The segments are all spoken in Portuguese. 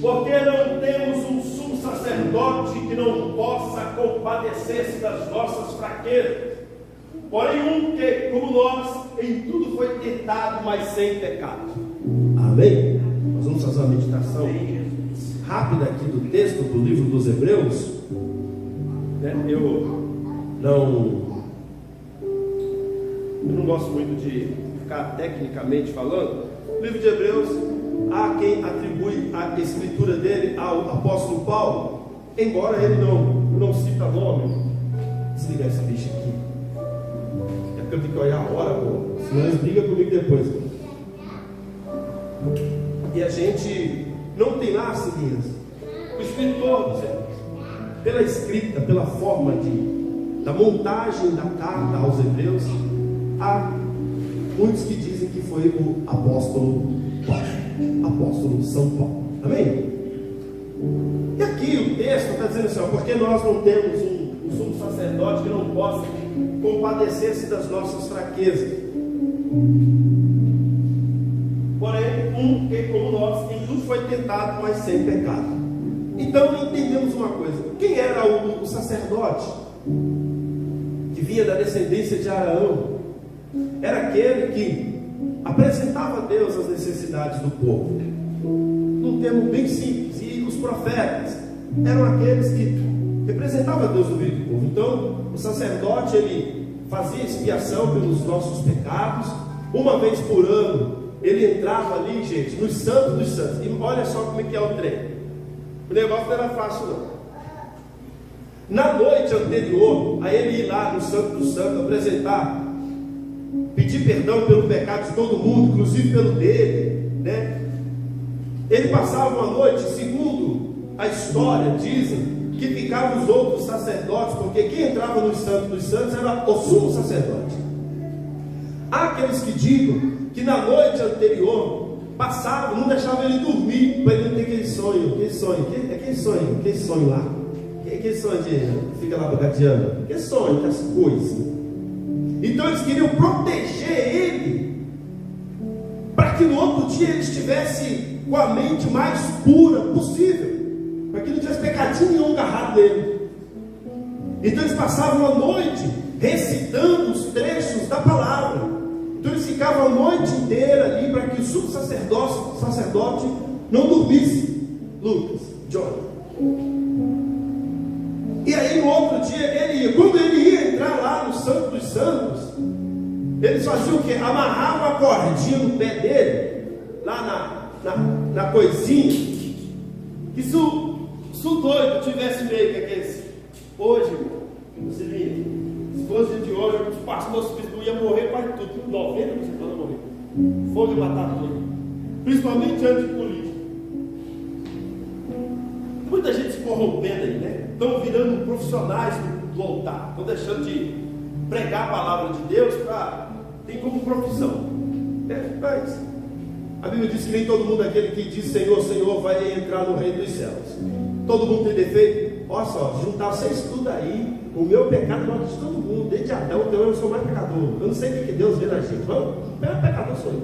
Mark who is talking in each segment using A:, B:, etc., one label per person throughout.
A: Porque não temos um sumo sacerdote que não possa compadecer-se das nossas fraquezas, porém um que, como nós, em tudo foi tentado, mas sem pecado.
B: Amém? Nós vamos fazer uma meditação rápida aqui do texto do livro dos Hebreus.
A: Eu não gosto muito de ficar tecnicamente falando. O livro de Hebreus, há quem atribui a escritura dele ao apóstolo Paulo, embora ele não cita nome.
B: Desligar esse bicho aqui. É porque eu tenho que olhar a hora, pô. Senão eles brigam comigo depois.
A: E a gente não tem lá, seguinhas, o escritor dos Hebreus, pela escrita, pela forma da montagem da carta aos Hebreus, há muitos que dizem que foi o apóstolo Paulo, apóstolo São Paulo. Amém? E aqui o texto está dizendo assim, porque nós não temos um sumo sacerdote que não possa compadecer-se das nossas fraquezas, porém um que, como nós, em tudo foi tentado, mas sem pecado. Então entendemos uma coisa: quem era o sacerdote que vinha da descendência de Arão? Era aquele que apresentava a Deus as necessidades do povo, num termo bem simples. E os profetas eram aqueles que representavam a Deus no meio do povo. Então o sacerdote, ele fazia expiação pelos nossos pecados. Uma vez por ano ele entrava ali, gente, nos santos dos santos. E olha só como é que é o trem. O negócio não era fácil não. Na noite anterior a ele ir lá no Santo dos Santos apresentar, pedir perdão pelo pecado de todo mundo, inclusive pelo dele, né? Ele passava uma noite, segundo a história, dizem que ficavam os outros sacerdotes, porque quem entrava no Santo dos Santos era o sumo sacerdote. Há aqueles que digam que na noite anterior passavam, não deixavam ele dormir, para ele não ter aquele sonho lá, aquele sonho de fica lá gaguejando, aquele sonho, aquelas coisas. Então eles queriam proteger ele, para que no outro dia ele estivesse com a mente mais pura possível, para que não tivesse pecadinho nenhum agarrado nele. Então eles passavam a noite recitando os trechos da palavra. Então eles ficavam a noite inteira ali, para que o sumo sacerdote não dormisse. Lucas, John. E aí no outro dia ele ia. Quando ele ia entrar lá no Santo dos Santos, eles faziam o quê? Amarravam a cordinha no pé dele, lá na coisinha, que se o doido tivesse meio que aquele hoje, se fosse de hoje, os pastores não ia morrer quase tudo, 90% ia morrer. Fogo ia matar tudo, principalmente antes de política. Muita gente se corrompendo aí, né? Estão virando profissionais do altar, estão deixando de pregar a palavra de Deus tem como profissão. Mas a Bíblia diz que nem todo mundo, aquele que diz Senhor, Senhor, vai entrar no reino dos céus. Todo mundo tem defeito. Olha só, juntar vocês tudo aí, o meu pecado maior de todo mundo, desde Adão, então eu sou mais pecador. Eu não sei o que Deus vê na gente. Vamos, o maior pecador sou eu.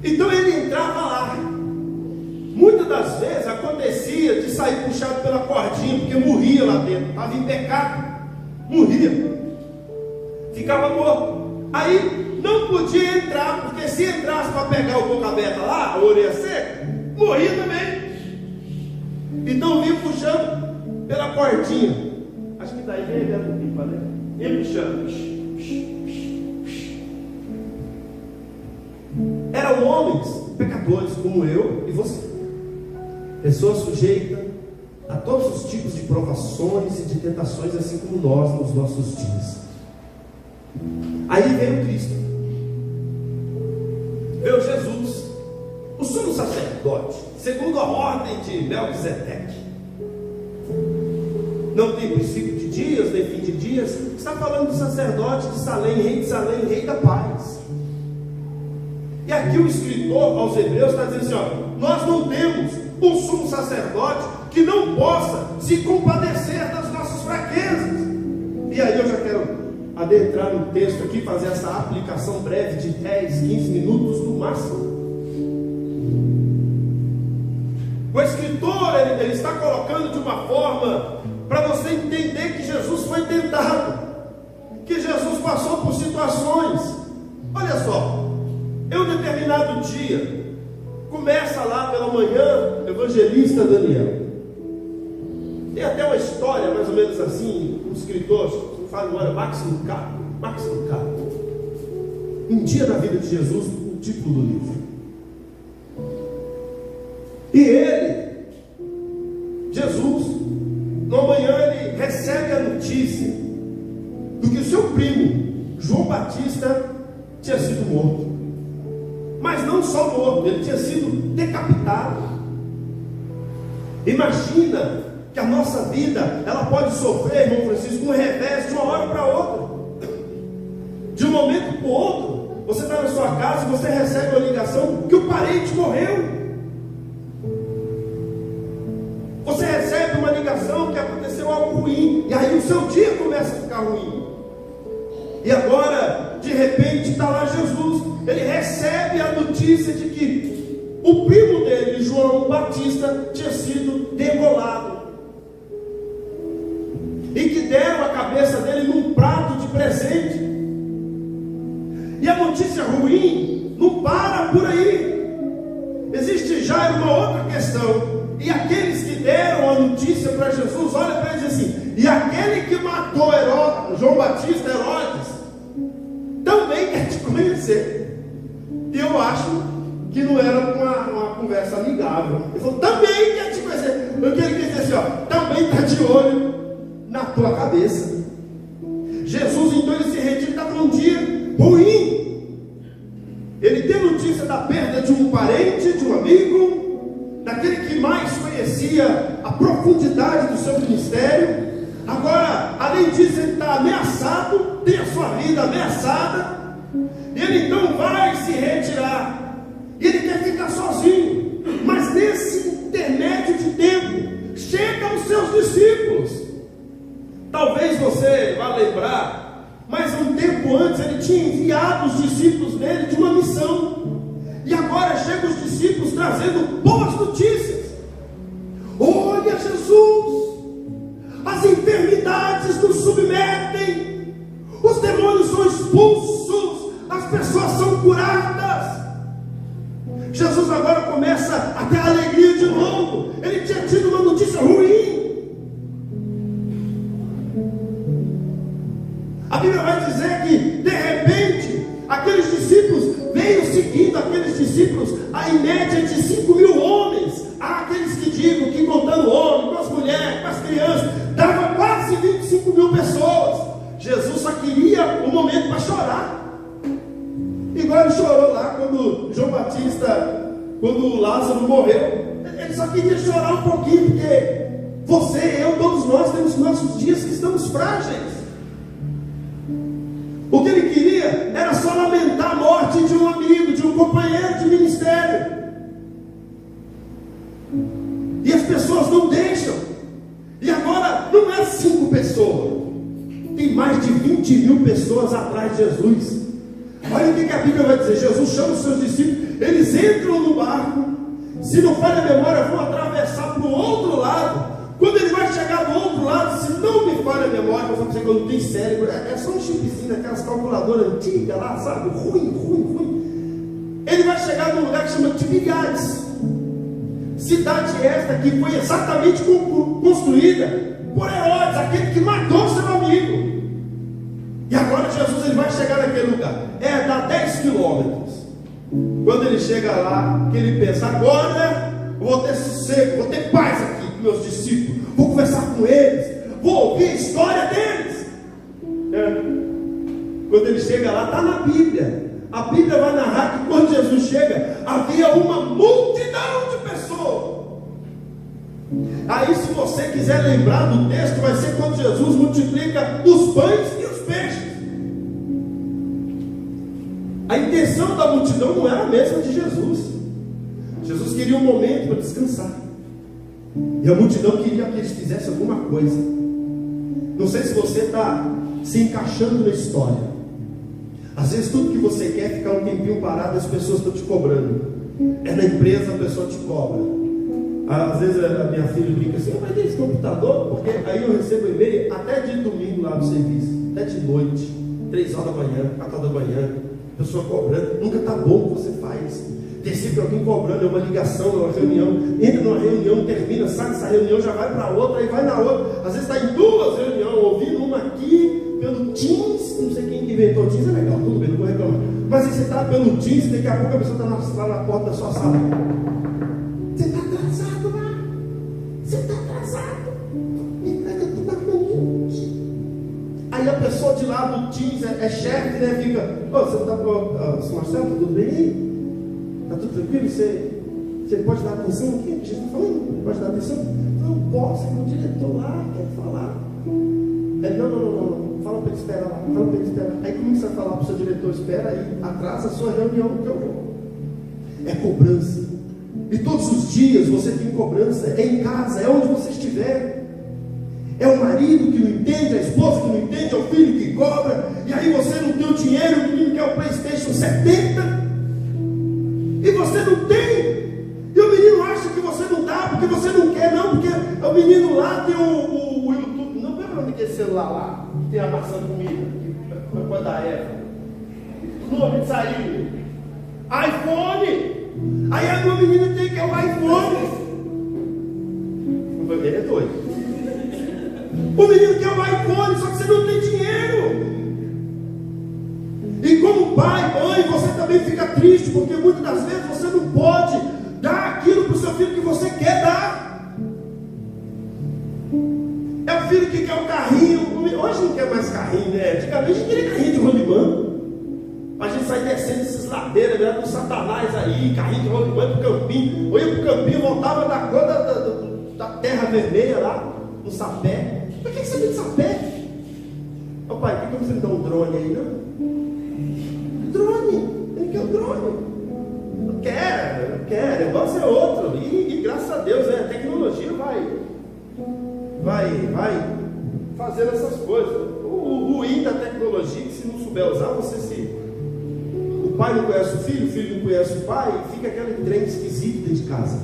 A: Então ele entrava lá. Muitas das vezes acontecia de sair puxado pela cordinha, porque morria lá dentro, estava em pecado, morria, ficava morto. Aí não podia entrar, porque se entrasse para pegar o boca aberta lá, a orelha seca, morria também. Então vinha puxando pela cordinha. Acho que daí ele era do pipa, né? Ele puxando. Eram homens pecadores como eu e você, pessoas sujeitas a todos os tipos de provações e de tentações, assim como nós nos nossos dias. Aí veio Cristo, veio Jesus, o sumo sacerdote, segundo a ordem de Melquisedeque. Não tem princípio de dias, nem fim de dias. Está falando do sacerdote de Salém, rei da paz. E aqui o escritor aos Hebreus está dizendo assim, nós não temos um sumo sacerdote que não possa se compadecer das nossas fraquezas. E aí eu já quero adentrar no texto aqui, fazer essa aplicação breve de 10, 15 minutos no máximo. O escritor, ele está colocando de uma forma para você entender que Jesus foi tentado, que Jesus passou por situações. Olha só, em um determinado dia, começa lá pela manhã, evangelista Daniel. Tem até uma história mais ou menos assim, um escritor, fala agora, Max Lucado. Um dia da vida de Jesus, o título do livro. E ele, Jesus, no manhã ele recebe a notícia do que o seu primo, João Batista, tinha sido morto. Mas não só morto, ele tinha sido decapitado. Imagina que a nossa vida, ela pode sofrer, irmão Francisco, um revés de uma hora para outra. De um momento para o outro, você está na sua casa e você recebe uma ligação que o parente morreu. Você recebe uma ligação que aconteceu algo ruim, e aí o seu dia começa a ficar ruim. E agora, de repente, está lá Jesus. Ele recebe a notícia de que o primo dele, João Batista, tinha sido degolado. E que deram a cabeça dele num prato de presente. E a notícia ruim não para por aí. Existe já uma outra questão. E aqueles que deram a notícia para Jesus, olha para eles assim: e aquele que matou João Batista, Herodes, também quer te conhecer. E eu acho que não era uma conversa amigável. Ele falou: também quer te conhecer. Porque ele quer dizer assim: ó, também está de olho na tua cabeça. Jesus então ele se retira, está num dia ruim. Ele tem notícia da perda de um parente, de um amigo, daquele que mais conhecia a profundidade do seu ministério. Agora, além disso, ele está ameaçado, tem a sua vida ameaçada. Ele então vai se retirar. E ele quer ficar sozinho. Mas nesse intermédio de tempo, chegam os seus discípulos. Talvez você vá lembrar, mas um tempo antes ele tinha enviado os discípulos dele de uma missão. E agora chegam os discípulos trazendo boas notícias. Olha, Jesus, as enfermidades nos submetem, os demônios são expulsos, as pessoas são curadas. Jesus agora começa a ter alegria de novo. Ele tinha tido uma notícia ruim. A Bíblia vai dizer que de repente aqueles discípulos veio seguindo aqueles discípulos, em média de 5.000 homens. Há aqueles que digam que contando homens, com as mulheres, com as crianças, dava quase 25.000 pessoas. Jesus só queria um momento para chorar, igual ele chorou lá quando João Batista, quando Lázaro morreu. Ele só queria chorar um pouquinho, porque você, eu, todos nós temos nossos dias que estamos frágeis. O que ele queria era só lamentar a morte de um amigo, de um companheiro de ministério. E as pessoas não deixam. E agora não é 5 pessoas, tem mais de 20.000 pessoas atrás de Jesus. Olha o que a Bíblia vai dizer. Jesus chama os seus discípulos, eles entram no barco. Se não falha a memória, vão atravessar para o outro lado. Quando ele vai chegar do outro lado, se não me falha a memória, eu vou dizer que eu não tenho cérebro, é só um chipzinho daquelas calculadoras antigas lá, sabe? Ruim. Ele vai chegar num lugar que chama Tiberíades. Cidade esta que foi exatamente construída por Herodes, aquele que matou seu amigo. E agora Jesus ele vai chegar naquele lugar. Dá 10 quilômetros. Quando ele chega lá, que ele pensa: agora eu vou ter sossego, vou ter paz aqui com meus discípulos, vou conversar com eles, vou ouvir a história deles. Quando ele chega lá, está na Bíblia. A Bíblia vai narrar que quando Jesus chega, havia uma multidão de pessoas. Aí, se você quiser lembrar do texto, vai ser quando Jesus multiplica os pães e os peixes. A intenção da multidão não era a mesma de Jesus. Jesus queria um momento para descansar, e a multidão queria que eles fizessem alguma coisa. Não sei se você está se encaixando na história. Às vezes tudo que você quer é ficar um tempinho parado, as pessoas estão te cobrando. É na empresa, a pessoa te cobra. Às vezes a minha filha brinca assim, mas tem esse computador? Porque aí eu recebo e-mail até de domingo lá no serviço, até de noite, 3 horas da manhã, 4 horas da manhã, pessoa cobrando, nunca está bom o que você faz. Tem sempre alguém cobrando, é uma ligação, é uma reunião, entra numa reunião, termina, sai dessa reunião, já vai para outra, aí vai na outra, às vezes está em 2 reuniões, ouvindo uma aqui, pelo Teams, não sei quem inventou o Teams, é legal, tudo bem, não vou reclamar, mas aí você está pelo Teams, daqui a pouco a pessoa está lá na porta da sua sala, você está atrasado lá, você está atrasado, entrega tudo na frente. Aí a pessoa de lá do Teams é chefe, né, fica, você está com Marcelo, tudo bem aí? Está tudo tranquilo? Você pode dar atenção aqui? A gente está falando? Pode dar atenção? Não posso, o diretor lá quer falar. Não. Fala para ele esperar lá. Fala para ele esperar. Aí como você vai falar para o seu diretor? Espera aí, atrasa a sua reunião que eu vou. É cobrança. E todos os dias você tem cobrança. É em casa, é onde você estiver. É o marido que não entende, a esposa que não entende, é o filho que cobra. E aí você não tem o dinheiro, o menino quer o PlayStation 70. E você não tem. E o menino acha que você não dá, porque você não quer, não, porque o menino lá tem o YouTube. Não lembra onde que é esse celular lá? Que tem a maçã comida, que foi da Eva. O nome que saiu? iPhone! Aí a minha menina tem que é o iPhone. Ele é doido. O menino quer o iPhone, só que você não tem dinheiro. E como pai, mãe, você também fica triste, porque muitas das vezes você não pode dar aquilo para o seu filho que você quer dar. É o filho que quer o carrinho. Hoje não quer mais carrinho, né? Antigamente a gente queria carrinho de rolimã. A gente sai descendo essas ladeiras, né, com Satanás aí, carrinho de rolimã pro campinho. Ou ia pro campinho, voltava da cor da terra vermelha lá, no sapé. Por que você tem sapé? Ô pai, por que você não dá um drone aí, não? Drone, ele quer o drone. Não quer, o negócio é outro. E graças a Deus, a tecnologia vai fazendo essas coisas. O ruim da tecnologia, que se não souber usar, o pai não conhece o filho não conhece o pai, e fica aquele trem esquisito dentro de casa.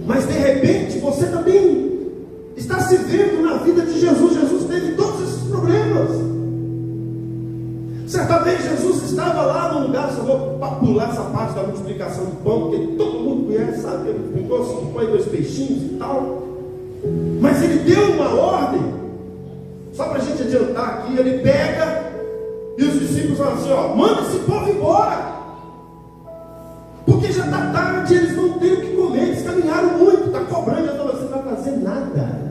A: Mas de repente você também está se vendo na vida de Jesus. Jesus teve todos esses problemas. Certa vez Jesus estava lá no lugar, só vou pular essa parte da multiplicação do pão, porque todo mundo conhece, sabe que ele multiplicou 5 pães e 2 peixinhos e tal. Mas ele deu uma ordem, só para a gente adiantar aqui, ele pega e os discípulos falam assim, manda esse povo embora, porque já está tarde, eles não têm o que comer, eles caminharam muito, está cobrando, já falou, você não vai fazer nada.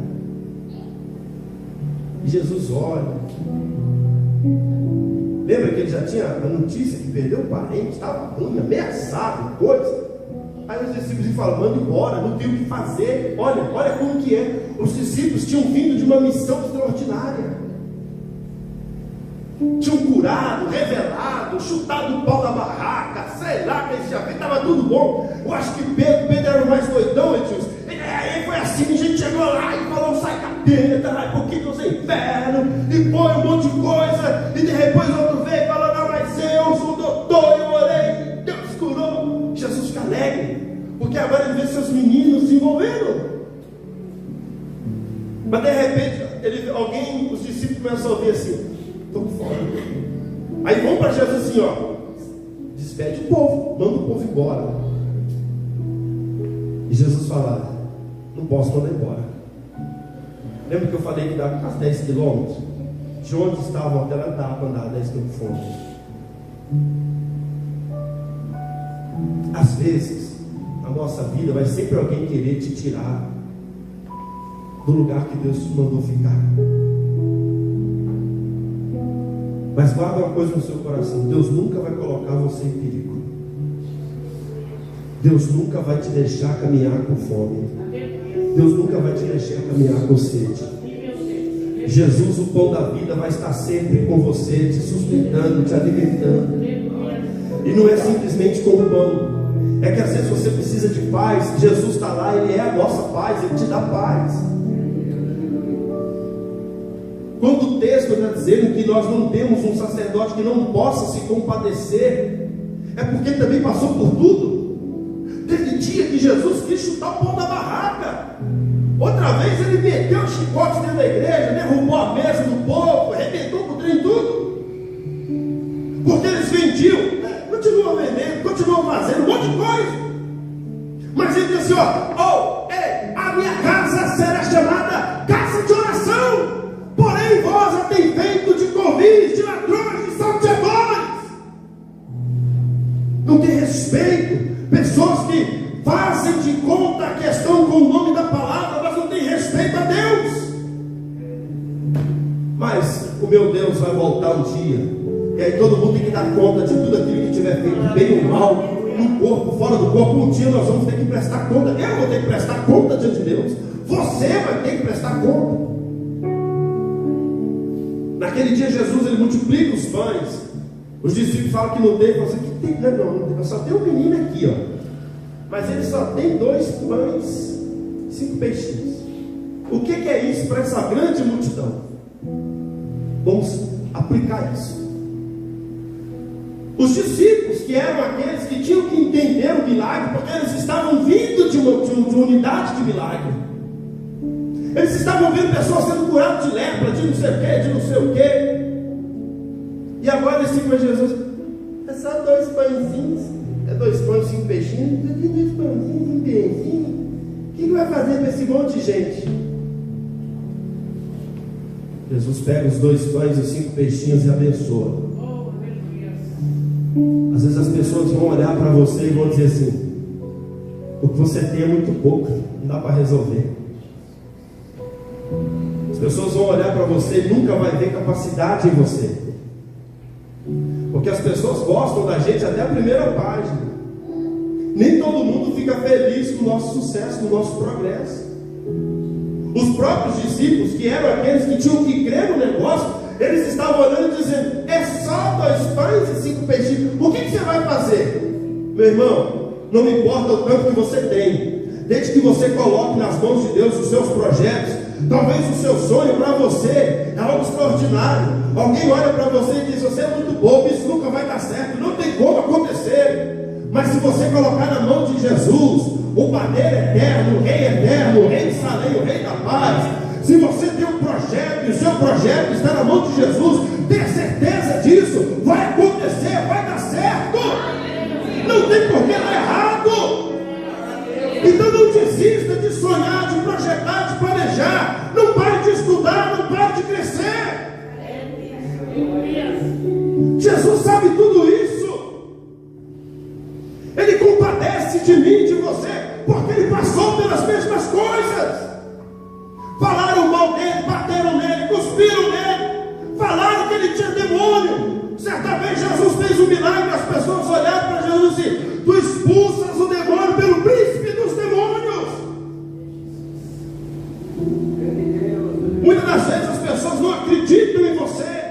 A: E Jesus olha. Lembra que ele já tinha a notícia que perdeu o parente, estava ruim, ameaçado, coisa. Aí os discípulos falam, manda embora, não tem o que fazer. Olha como que é. Os discípulos tinham vindo de uma missão extraordinária. Tinham curado, revelado, chutado o pau da barraca, sei lá, que eles já estava tudo bom. Eu acho que Pedro era o mais doidão, aí foi assim, a gente chegou lá e falou, sai capeta, vai por que você inferno, e põe um monte de coisa, e depois outro veio e falou, não, mas eu sou doutor, eu orei, Deus curou. Jesus fica alegre, porque agora ele vê seus meninos se envolvendo. Mas de repente, os discípulos começam a ouvir assim, estou fora. Aí vão para Jesus assim, despede o povo, manda o povo embora. E Jesus fala, não posso mandar embora. Lembra que eu falei que dá quase 10 quilômetros? De onde estavam até lá dá para andar 10 quilômetros. Às vezes, a nossa vida vai sempre alguém querer te tirar do lugar que Deus te mandou ficar. Mas guarda uma coisa no seu coração: Deus nunca vai colocar você em perigo. Deus nunca vai te deixar caminhar com fome. Deus nunca vai te deixar caminhar com sede. Jesus, o pão da vida, vai estar sempre com você, te sustentando, te alimentando. E não é simplesmente com o pão. É que às vezes você precisa de paz. Jesus está lá, Ele é a nossa paz, Ele te dá paz. Quando o texto está dizendo que nós não temos um sacerdote que não possa se compadecer, é porque ele também passou por tudo. Teve quis chutar o pau da barraca. Outra vez ele meteu os chicotes dentro da igreja, derrubou a mesa do povo, arrebentou com o trem tudo. Porque eles vendiam, continuam vendendo, continuam fazendo um monte de coisa. Mas ele disse assim, a minha casa será chamada casa de oração. Porém vós a tem feito de corvis, de ladrões, de salteadores. Não tem respeito. Pessoas que fazem de conta a questão com o nome da palavra, mas não tem respeito a Deus. Mas o meu Deus vai voltar um dia, e aí todo mundo tem que dar conta de tudo aquilo que tiver feito, bem ou mal, no corpo, fora do corpo. Um dia nós vamos ter que prestar conta. Eu vou ter que prestar conta diante de Deus. Você vai ter que prestar conta. Naquele dia Jesus ele multiplica os pães. Os discípulos falam que não tem. Falam assim, que tem? Não, só tem um menino aqui, mas ele só tem 2 pães, 5 peixinhos. O que é isso para essa grande multidão? Vamos aplicar isso. Os discípulos, que eram aqueles que tinham que entender o milagre, porque eles estavam vindo de uma unidade de milagre. Eles estavam vendo pessoas sendo curadas de lepra, de não sei o que, de não sei o que. E agora eles ficam com Jesus. É só 2 pãezinhos. É 2 pães, 5 peixinhos. 2 pãezinhos, 5 peixinhos. O que vai fazer para esse monte de gente? Jesus pega os 2 pães e os 5 peixinhos e abençoa. Às vezes as pessoas vão olhar para você e vão dizer assim: o que você tem é muito pouco, não dá para resolver. As pessoas vão olhar para você e nunca vai ver capacidade em você, porque as pessoas gostam da gente até a primeira página. Nem todo mundo fica feliz com o nosso sucesso, com o nosso progresso. Os próprios discípulos, que eram aqueles que tinham que crer no negócio, eles estavam olhando e dizendo: é só 2 pães e 5 peixinhos. O que você vai fazer? Meu irmão, não me importa o tanto que você tem, desde que você coloque nas mãos de Deus os seus projetos. Talvez o seu sonho para você é algo extraordinário. Alguém olha para você e diz: você é muito bobo, isso nunca vai dar certo, não tem como acontecer. Mas se você colocar na mão de Jesus, o padeiro eterno, o rei de Salém, o rei da paz, se você tem um projeto e o seu projeto está na mão de Jesus, tenha certeza disso, vai acontecer, vai dar certo. Não tem por que dar errado. Então não desista de sonhar, de projetar, de planejar. Não pare de estudar, não pare de crescer. Jesus sabe tudo isso. Ele compadece de mim e de você, porque ele passou pelas mesmas coisas. Falaram mal dele, bateram nele, cuspiram nele, falaram que ele tinha demônio. Certa vez Jesus fez um milagre, as pessoas olharam para Jesus e disseram: tu expulsas o demônio pelo príncipe dos demônios. Muitas das vezes as pessoas não acreditam em você,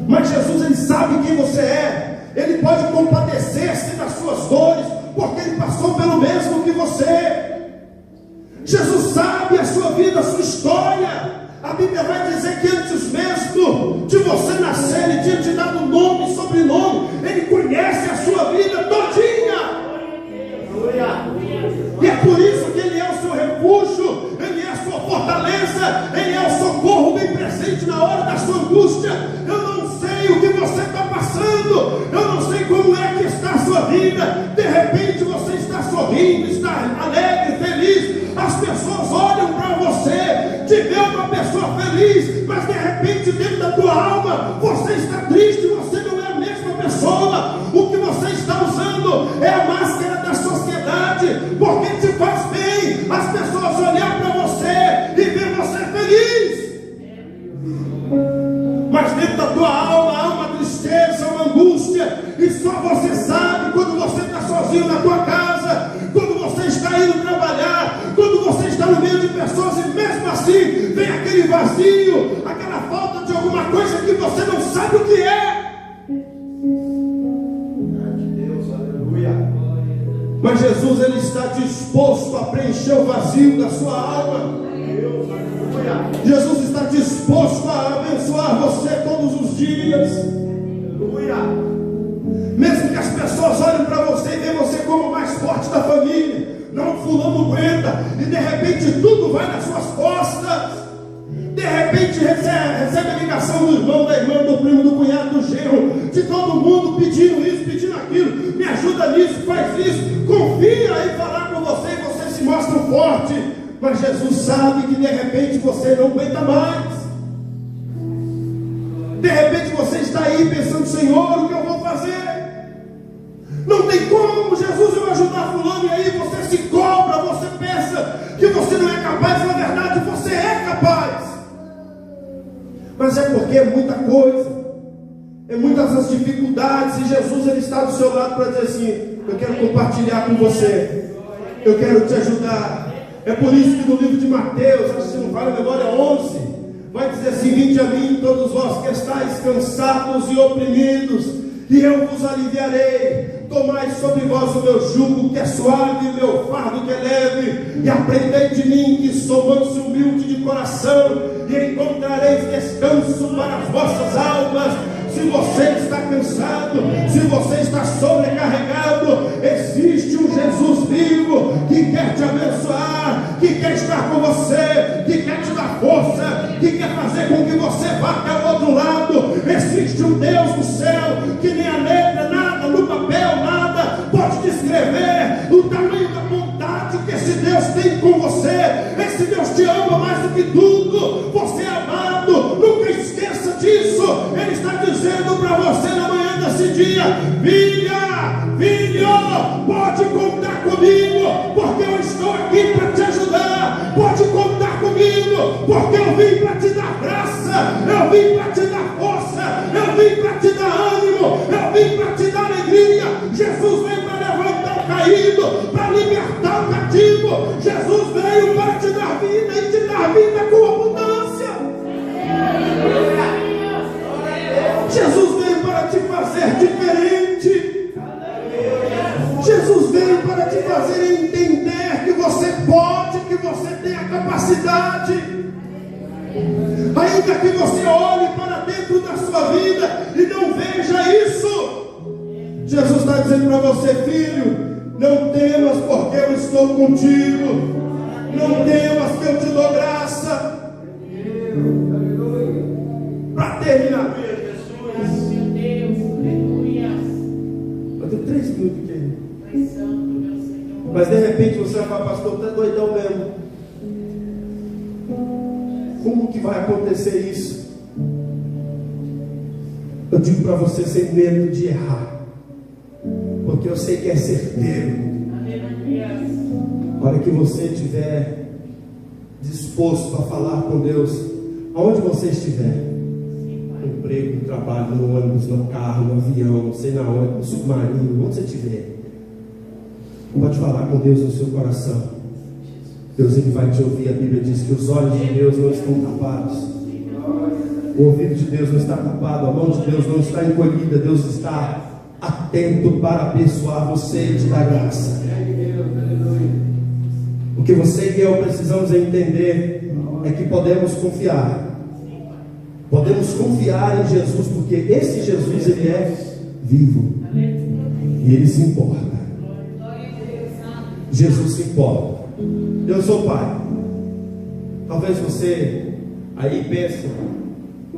A: mas Jesus, ele sabe quem você é. Ele pode compadecer-se das suas dores, porque ele passou pelo mesmo que você. Jesus sabe a sua vida, a sua história. A Bíblia vai dizer que antes mesmo de você nascer, ele tinha te dado nome e sobrenome. Ele conhece a sua vida todinha. E é por isso que ele é o seu refúgio, ele é a sua fortaleza, ele é o socorro bem presente na hora da sua angústia. Eu não sei o que você está passando, eu não sei como é que está a sua vida. De repente você está sorrindo, está alegre, feliz. As pessoas olham para você, te vê uma pessoa feliz, mas de repente dentro da tua alma você está triste, você não é a mesma pessoa. O que você está usando é a máscara da sociedade, porque te faz bem as pessoas olhar para você e ver você feliz, mas dentro da tua alma há uma tristeza, uma angústia, e só você sabe quando você está sozinho na tua casa, quando você está indo trabalhar, quando você está no meio de pessoas e mesmo assim vem aquele vazio, aquela falta de alguma coisa que você não sabe o que é. Mas Jesus, ele está disposto a preencher o vazio da sua alma. Jesus está disposto a abençoar você todos os dias. Mesmo que as pessoas olhem para você e vejam você como o mais forte da família, vai nas suas costas. De repente recebe a ligação do irmão, da irmã, do primo, do cunhado, do genro, de todo mundo pedindo isso, pedindo aquilo. Me ajuda nisso, faz isso. Confia em falar com você e você se mostra forte. Mas Jesus sabe que de repente você não aguenta mais. De repente você está aí pensando: Senhor, o que eu vou fazer? Não tem como, Jesus, eu ajudar fulano. E aí você se cobra, você pensa que você não é capaz. Na verdade você é capaz. Mas é porque é muita coisa, é muitas as dificuldades. E Jesus, ele está do seu lado para dizer assim: eu quero compartilhar com você, eu quero te ajudar. É por isso que no livro de Mateus, acho que se não fala a memória, 11, vai dizer assim: vinde a mim todos vós que estáis cansados e oprimidos, e eu vos aliviarei. Tomai sobre vós o meu jugo, que é suave, e meu fardo que é leve, e aprendei de mim, que sou manso e humilde de coração, e encontrareis descanso para as vossas almas. Se você está cansado, se você está sobrecarregado, existe um Jesus vivo que quer te abençoar, que quer estar com você, que quer te dar força, que quer fazer com que você vá até o outro lado. Existe um Deus do céu que nem a letra, nada no papel, nada pode descrever o tamanho da bondade que esse Deus tem com você. Esse Deus te ama mais do que tudo. Você é amado, nunca esqueça disso. Ele está dizendo para você na manhã desse dia: filha, filho, pode contar comigo, porque eu estou aqui para te ajudar. Pode contar comigo, porque eu vim para te dar graça, eu vim para te dar força, eu vim para te dar ânimo, eu vim para te dar alegria. Jesus veio para levantar o caído, para libertar o cativo. Jesus veio para te dar vida e te dar vida com abundância. Jesus veio para te fazer diferente. Jesus veio para te fazer entender que você pode, que você tem a capacidade. Ainda que você olhe para dentro da sua vida e não veja isso, Jesus está dizendo para você: filho, não temas, porque eu estou contigo. Não temas, que eu te dou graça. Para terminar, eu tenho 3 minutos aqui. Mas de repente você vai falar: pastor, está doidão mesmo. Como que vai acontecer isso? Eu digo para você, sem medo de errar, porque eu sei que é certeiro. A hora que você estiver disposto a falar com Deus, aonde você estiver, no emprego, no trabalho, no ônibus, no carro, no avião, não sei na onde, no submarino, onde você estiver, pode falar com Deus no seu coração. Deus, ele vai te ouvir. A Bíblia diz que os olhos de Deus não estão tapados, o ouvido de Deus não está tapado, a mão de Deus não está encolhida. Deus está atento para abençoar você e te dar graça. O que você e eu precisamos entender é que podemos confiar. Podemos confiar em Jesus, porque esse Jesus, ele é vivo e ele se importa. Jesus se importa. Eu sou pai. Talvez você aí pense: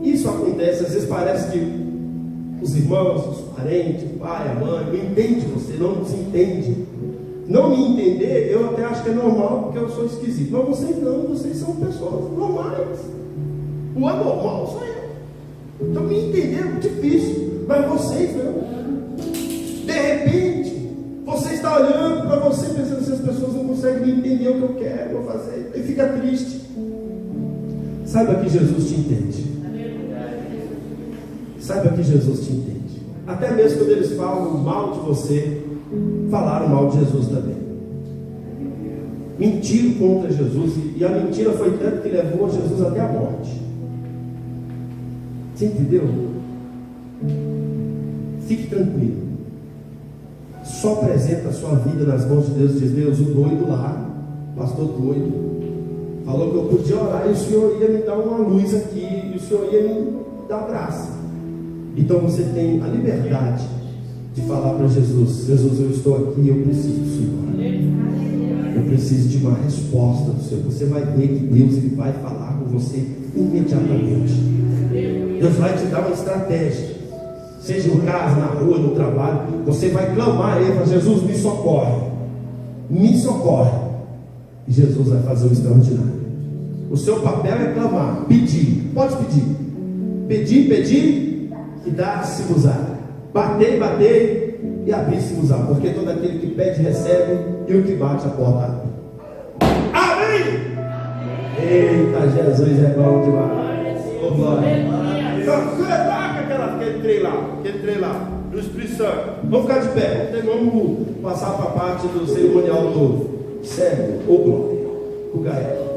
A: isso acontece, às vezes parece que os irmãos, os parentes, o pai, a mãe, não entendem você, não se entende. Não me entender, eu até acho que é normal, porque eu sou esquisito. Mas vocês não, vocês são pessoas normais. O anormal sou eu. Então me entender é difícil, mas vocês não. De repente, você está olhando para você pensando: se as pessoas não conseguem me entender o que eu quero, eu vou fazer, e fica triste. Saiba que Jesus te entende. Saiba que Jesus te entende. Até mesmo quando eles falam mal de você, falaram mal de Jesus também. Mentiram contra Jesus, e a mentira foi tanto que levou Jesus até a morte. Você entendeu? Fique tranquilo. Só apresenta a sua vida nas mãos de Deus. Diz: Deus, o doido lá, pastor doido, falou que eu podia orar e o Senhor ia me dar uma luz aqui, e o Senhor ia me dar graça. Então você tem a liberdade de falar para Jesus: Jesus, eu estou aqui, eu preciso do Senhor. Eu precise de uma resposta do Senhor. Você vai ver que Deus ele vai falar com você imediatamente. Deus vai te dar uma estratégia. Seja em casa, na rua, no trabalho. Você vai clamar a Ele, para Jesus, me socorre. Me socorre. E Jesus vai fazer o extraordinário. O seu papel é clamar, pedir. Pode pedir. Pedir, pedir e dar-se-vos-á. Bater, bater e abrir-se-vos-á. Porque todo aquele que pede, recebe, e o que bate, a porta abre. Amém! Eita, Jesus é bom demais. Oh, glória. Aquele trem lá, do Espírito Santo. Vamos ficar de pé. Vamos passar para a parte do cerimonial do cego ou glória. O Gael.